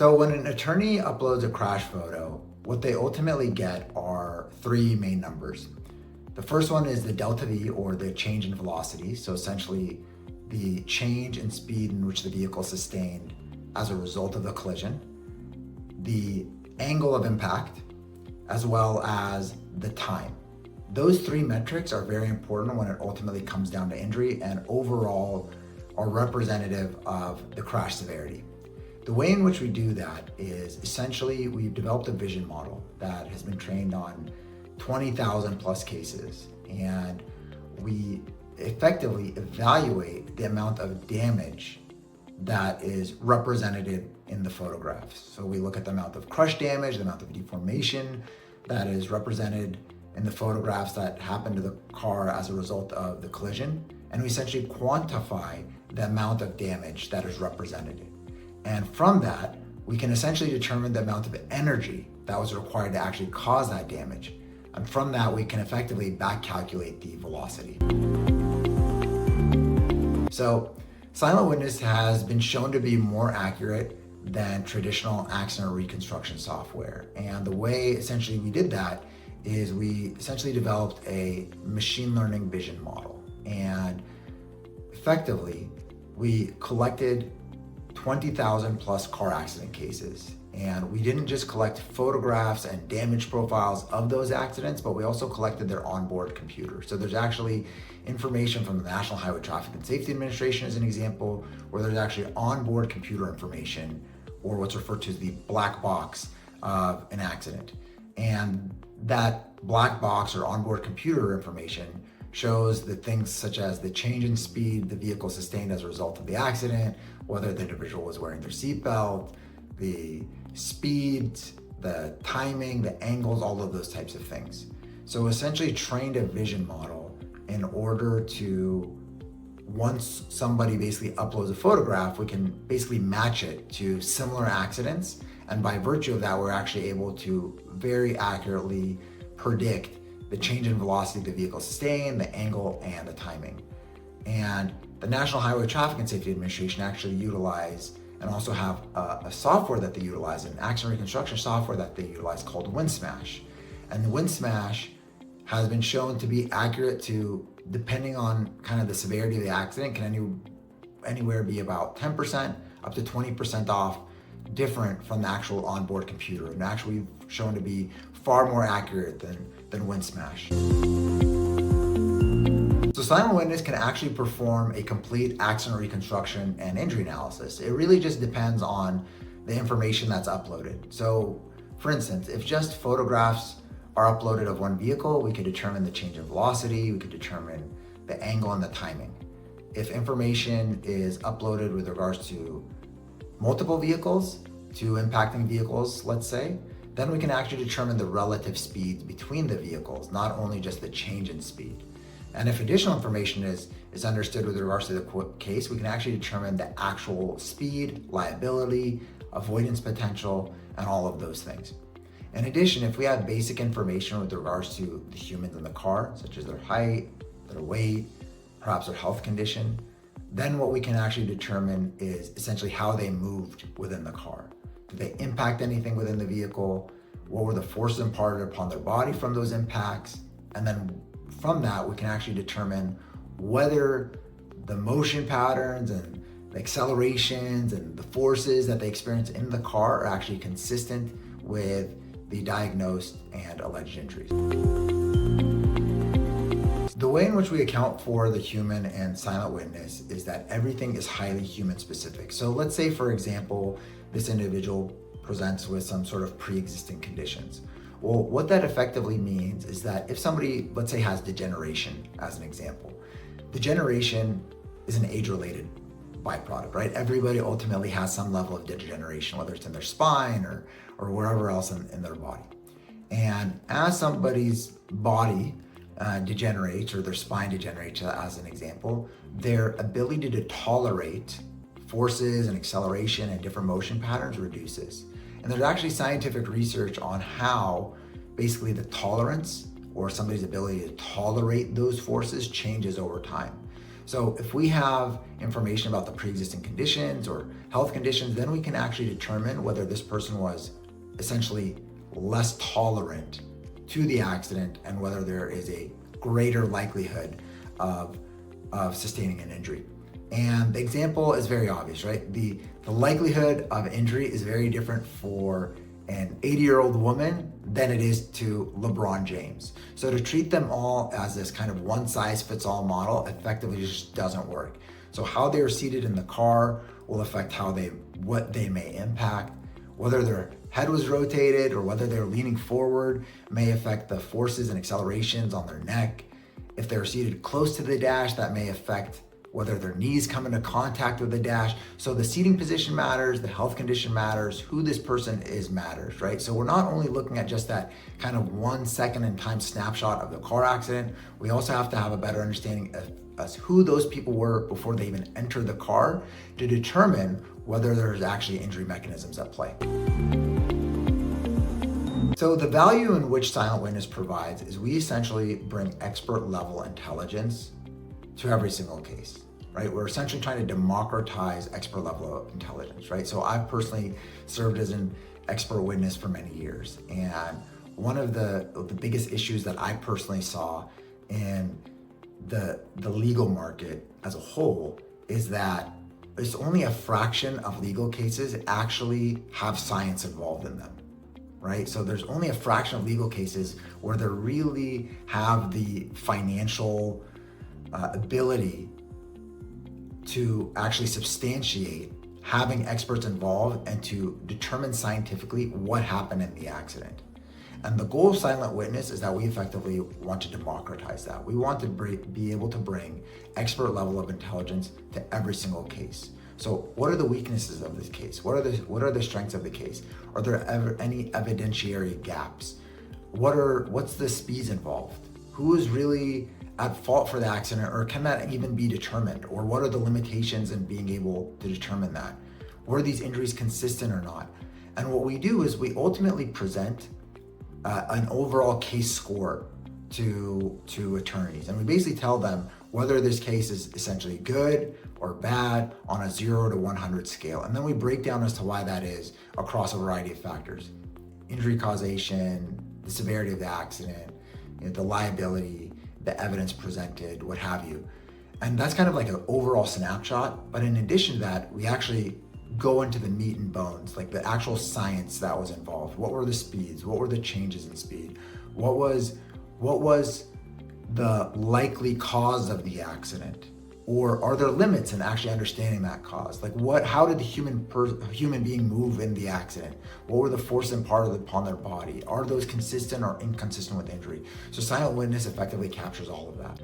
So when an attorney uploads a crash photo, what they ultimately get are three main numbers. The first one is the delta V, or the change in velocity. So essentially the change in speed in which the vehicle sustained as a result of the collision, the angle of impact, as well as the time. Those three metrics are very important when it ultimately comes down to injury, and overall are representative of the crash severity. The way in which we do that is essentially we've developed a vision model that has been trained on 20,000 plus cases, and we effectively evaluate the amount of damage that is represented in the photographs. So we look at the amount of crush damage, the amount of deformation that is represented in the photographs that happened to the car as a result of the collision, and we essentially quantify the amount of damage that is represented. And from that, we can essentially determine the amount of energy that was required to actually cause that damage. And from that, we can effectively back calculate the velocity. So silent witness has been shown to be more accurate than traditional accident reconstruction software. And the way essentially we did that is we essentially developed a machine learning vision model. And effectively, we collected 20,000 plus car accident cases. And we didn't just collect photographs and damage profiles of those accidents, but we also collected their onboard computer. So there's actually information from the National Highway Traffic and Safety Administration as an example, where there's actually onboard computer information, or what's referred to as the black box of an accident. And that black box or onboard computer information shows the things such as the change in speed the vehicle sustained as a result of the accident, whether the individual was wearing their seatbelt, the speed, the timing, the angles, all of those types of things. So essentially trained a vision model in order to, once somebody basically uploads a photograph, we can basically match it to similar accidents. And by virtue of that, we're actually able to very accurately predict the change in velocity the vehicle sustained, the angle, and the timing. And the National Highway Traffic and Safety Administration actually utilize and also have a software that they utilize, an accident reconstruction software that they utilize called WinSMASH. And the WinSMASH has been shown to be accurate to, depending on kind of the severity of the accident, can anywhere be about 10% up to 20% off, different from the actual onboard computer, and actually shown to be far more accurate than WinSMASH. So silent witness can actually perform a complete accident reconstruction and injury analysis. It really just depends on the information that's uploaded. So for instance, if just photographs are uploaded of one vehicle, we could determine the change in velocity, we could determine the angle and the timing. If information is uploaded with regards to multiple vehicles, to impacting vehicles, let's say, then we can actually determine the relative speeds between the vehicles, not only just the change in speed. And if additional information is understood with regards to the case, we can actually determine the actual speed, liability, avoidance potential, and all of those things. In addition, if we have basic information with regards to the humans in the car, such as their height, their weight, perhaps their health condition, then what we can actually determine is essentially how they moved within the car. Did they impact anything within the vehicle? What were the forces imparted upon their body from those impacts? And then from that, we can actually determine whether the motion patterns and the accelerations and the forces that they experience in the car are actually consistent with the diagnosed and alleged injuries. The way in which we account for the human and silent witness is that everything is highly human specific. So let's say, for example, this individual presents with some sort of pre-existing conditions. Well, what that effectively means is that if somebody, let's say, has degeneration as an example, degeneration is an age-related byproduct, right? Everybody ultimately has some level of degeneration, whether it's in their spine or wherever else in their body. And as somebody's body degenerates, or their spine degenerates as an example, their ability to tolerate forces and acceleration and different motion patterns reduces. And there's actually scientific research on how basically the tolerance or somebody's ability to tolerate those forces changes over time. So if we have information about the pre-existing conditions or health conditions, then we can actually determine whether this person was essentially less tolerant to the accident and whether there is a greater likelihood of sustaining an injury. And the example is very obvious, right? The likelihood of injury is very different for an 80-year-old woman than it is to LeBron James. So to treat them all as this kind of one-size-fits-all model effectively just doesn't work. So how they are seated in the car will affect what they may impact. Whether their head was rotated or whether they're leaning forward may affect the forces and accelerations on their neck. If they're seated close to the dash, that may affect whether their knees come into contact with the dash. So the seating position matters, the health condition matters, who this person is matters, right? So we're not only looking at just that kind of 1 second in time snapshot of the car accident, we also have to have a better understanding of who those people were before they even entered the car to determine whether there's actually injury mechanisms at play. So the value in which silent witness provides is we essentially bring expert level intelligence to every single case, right? We're essentially trying to democratize expert level of intelligence, right? So I've personally served as an expert witness for many years. And one of the biggest issues that I personally saw in the legal market as a whole is that it's only a fraction of legal cases actually have science involved in them, right? So there's only a fraction of legal cases where they really have the financial ability to actually substantiate having experts involved and to determine scientifically what happened in the accident. And the goal of silent witness is that we effectively want to democratize that. We want to be able to bring expert level of intelligence to every single case. So what are the weaknesses of this case? What are the strengths of the case? Are there ever any evidentiary gaps? What's the speeds involved? Who is really at fault for the accident, or can that even be determined? Or what are the limitations in being able to determine that? Were these injuries consistent or not? And what we do is we ultimately present an overall case score to attorneys. And we basically tell them whether this case is essentially good or bad on a 0 to 100 scale. And then we break down as to why that is across a variety of factors: injury causation, the severity of the accident, the liability, the evidence presented, what have you. And that's kind of like an overall snapshot. But in addition to that, we actually go into the meat and bones, like the actual science that was involved. What were the speeds? What were the changes in speed? What was the likely cause of the accident? Or are there limits in actually understanding that cause? Like how did the human being move in the accident? What were the forces imparted upon their body? Are those consistent or inconsistent with injury? So silent witness effectively captures all of that.